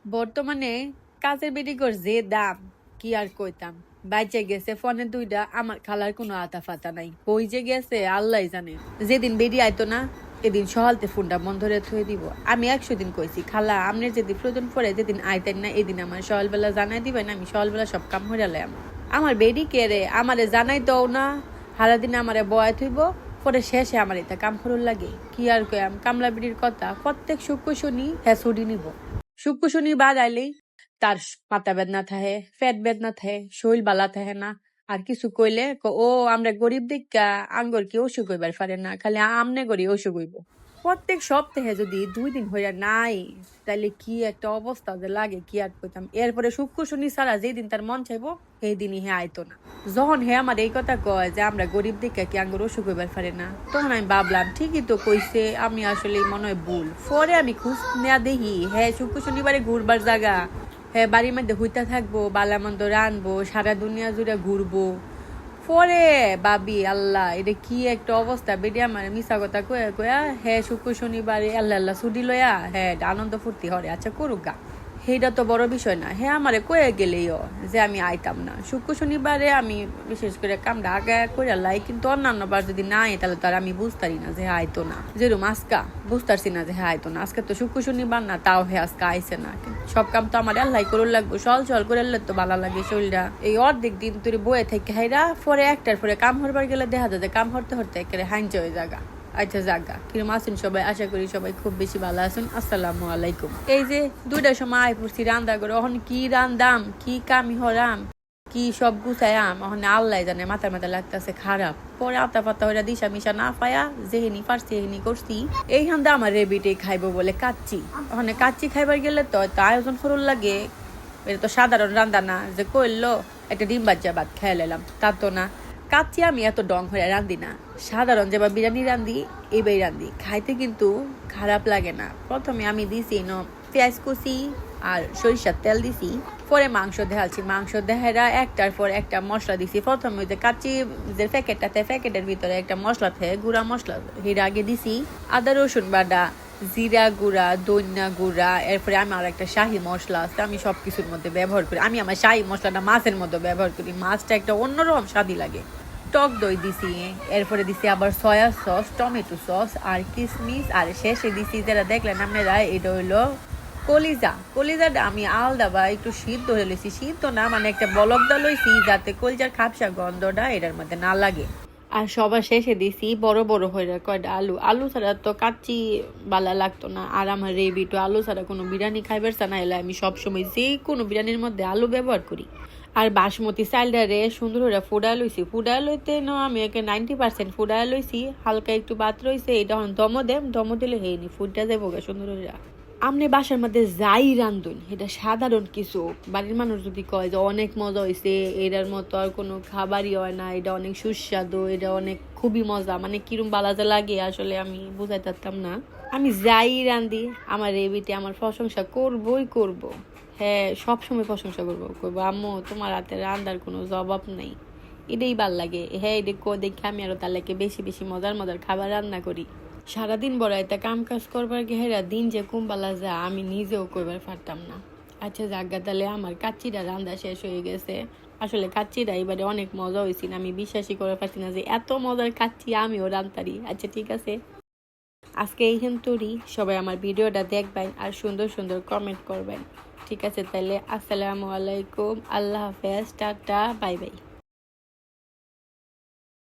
বর্তমানে কাজের বেডিগর যে দাম কি আর কইতাম। বাইচে গেছে ফোনে দুইটা, আমার খালার কোনো আতা ফাতা নাই, কই যে গেছে আল্লাহ জানে। যেদিন বেডি আইতো না এদিন সহালতে ফোনটা বন্ধ করে থুয়ে দিব। আমি 100 দিন কইছি খালা আমনের যেদিন প্রয়োজন পড়ে যেদিন আইতেন না এদিন আমার সকালবেলা জানাই দিবেন, আমি সকালবেলা সব কাম হইরালাম। আমার বেডি কে রে আমারে জানাই দও না, সারাদিন আমারে বয় থইব, পরে শেষে আমার এটা কাম করুন লাগে। কি আর কয়াম, কামলা বিড়ির কথা প্রত্যেক শুক্র শনি হ্যাঁ ছুটি নিব। শুক্র শনিবার আইলেই তার মাথা বেদনা থাকে, পেট বেদনা থাকে, শরীর বালা থাকে না। আর কিছু কইলে ও আমরা গরিব দেখা আঙ্গর কি অসুখ হইবার পারে না, খালি আমনে গরি অসুখ হইব। প্রত্যেক সপ্তাহে যদি 2 দিন হইয়া নাই তাইলে কি একটা অবস্থা যে লাগে কি আর কইতাম। এরপরে শুক্র শনি ছাড়া যেদিন তার মন চাইবো সেই দিনই হে আইতো না। যখন হে আমার এই কথা কয় যে আমরা গরিব দেখা কি আঙ্গর অসুখ হইবার পারে না, তখন আমি ভাবলাম ঠিকই তো কইছে, আমি আসলে মনে হয় ভুল। পরে আমি খোঁজ নেয়া দেখি হ্যাঁ শুক্র শনিবারে ঘুরবার জায়গা, হ্যাঁ বাড়ির মধ্যে হইতে থাকবো, বালামন্দ রানবো, সারা দুনিয়া জুড়ে ঘুরবো। পরে ভাবি আল্লাহ এটা কি একটা অবস্থা, বেডি আমার মিশা কথা কয়া কয়া হ্যাঁ শুক্র শনিবারে আল্লাহ আল্লাহ ছুটি লয়া হ্যাঁ আনন্দ ফুর্তি হরে, আচ্ছা করুক গা, সেইটা তো বড় বিষয় না। হ্যাঁ আমারে কয়ে গেলেও যে আমি আইতাম না শুক্র শনিবারে, আমি বিশেষ করে কামটা আগে করে লাই, কিন্তু অন্যান্য বার যদি না আই তাহলে তো আর আমি বুঝতারি না যে আইতো না। যেরকম আজকা বুঝতারছি না যে হ্যাঁ আইতো না, আজকে তো শুক্র শনিবার না, তাও হ্যাঁ আজকে আইসে না। সব কাম তো আমার আল্লাহ করুন লাগবো, সল করে তো ভালো লাগে শরীরটা। এই অর্ধেক দিন তুই বয়ে থেকে হাইরা পরে একটার পরে কাম হরবার গেলে দেখা যায় যে কাম হরতে হরতে একেবারে হাইঞ্চ হয়ে জায়গা। আচ্ছা জাগা কিরম আছেন সবাই, আশা করি সবাই খুব বেশি ভালো আছেন। আসসালামু আলাইকুম। এই যে 2টার সময় আই পড়ছি রান্দা করে, এখন কি রান্দাম কি কামি হরাম কি সব গুছায়াম, এখন আল্লাহ জানে মাথা লাগতেছে খারাপ। পরে আতা পাতা হইরা দিশা মিশা না পায়া যেহেনি পারছি এহেনি করছি। এই হান্দা আমার রেবিটে খাইবো বলে কাচ্চি, ওখানে কাচ্চি খাইবার গেলে তো আয়োজন করুন লাগে। এটা তো সাধারণ রান্দা না যে কইলো একটা ডিম বাজ্জা ভাত খেয়ে লেলাম, তা তো না। কাচ্চি আমি এত ডং হয়ে রান্ধি না, সাধারণ যেবার বিরিয়ানি রান্ধি এইবারই রান্ধি, খাইতে কিন্তু খারাপ লাগে না। প্রথমে আমি দিছি পেঁয়াজ কুচি আর সরিষার তেল দিছি, পরে মাংস দেখাচ্ছি, মাংস দেখারা একটার পর একটা মশলা দিছি। প্রথমে ওই যে কাচ্চি যে প্যাকেটটাতে প্যাকেটের ভিতরে একটা মশলা থাকে গুঁড়া মশলা, হিরা আগে দিছি আদা রসুন বাটা, জিরা গুঁড়া, ধনিয়া গুঁড়া, এরপরে আমার একটা শাহি মশলা আছে আমি সবকিছুর মধ্যে ব্যবহার করি। আমি আমার শাহি মশলাটা মাছের মধ্যে ব্যবহার করি, মাছটা একটা অন্যরকম স্বাদই লাগে। টক দই দিছি, এরপরে দিছি আবার সয়া সস, টমেটো সস আর কিশমিশ, আর শেষে দিছি যারা দেখলেন আপনারা এটা হইলো কলিজাটা আমি আলাদা বা একটু সিদ্ধ হয়ে লইছি, সিদ্ধ না মানে একটা বলক দা লইছি যাতে কলিজার খাপসা গন্ধটা এটার মধ্যে না লাগে। আর সবার শেষে দিছি বড় বড় হয়ে কয়টা আলু ছাড়া তো কাচ্চি বালা লাগতো না। আর আমার রেবিটো আলু ছাড়া কোনো বিরিয়ানি খাইবার না এলে আমি সবসময় যে কোনো বিরিয়ানির মধ্যে আলু ব্যবহার করি। আর বাসমতি চালটারে সুন্দর করে ফুডা লইছি, ফুডা লইতে না আমি একে 90% ফুডা লইছি, হালকা একটু বাত রয়েছে, এটা দম দিলে হয়নি ফুডটা যাবো সুন্দর করে। আমনে বাসার মধ্যে যাই রান্ধুন এটা সাধারণ কিছু, বাড়ির মানুষ যদি কয় যে অনেক মজা হয়েছে এটার মতো আর কোনো খাবারই হয় না, এটা অনেক সুস্বাদু, এটা অনেক খুবই মজা, মানে কিরম বালাজা লাগে আসলে আমি বুঝাই পারতাম না। আমি যাই রান্ধি আমার রেবিতে আমার প্রশংসা করব। হ্যাঁ সবসময় প্রশংসা করবো আম্মু তোমার হাতে রান্নার কোনো জবাব নেই, এটাই ভাল লাগে। হ্যাঁ এটা দেখে আমি আরো তার লাগে বেশি বেশি মজার খাবার রান্না করি। সারাদিন বড় একটা কাম কাজ করবার গেহেরা দিন যে কুম্বালা যা আমি নিজেও করবার পারতাম না। আচ্ছা জাগা তাহলে আমার কাচ্চিটা রান্না শেষ হয়ে গেছে। আসলে কাচ্চিটা এবারে অনেক মজা হয়েছে, আমি বিশ্বাসই করে পারছি না যে এত মজার কাচ্চি আমিও রান্তারি। আচ্ছা ঠিক আছে আজকে এইখান তোরই সবাই আমার ভিডিওটা দেখবেন আর সুন্দর সুন্দর কমেন্ট করবেন। ঠিক আছে তাহলে আসসালামু আলাইকুম, আল্লাহ হাফেজ, টাটা, বাই বাই।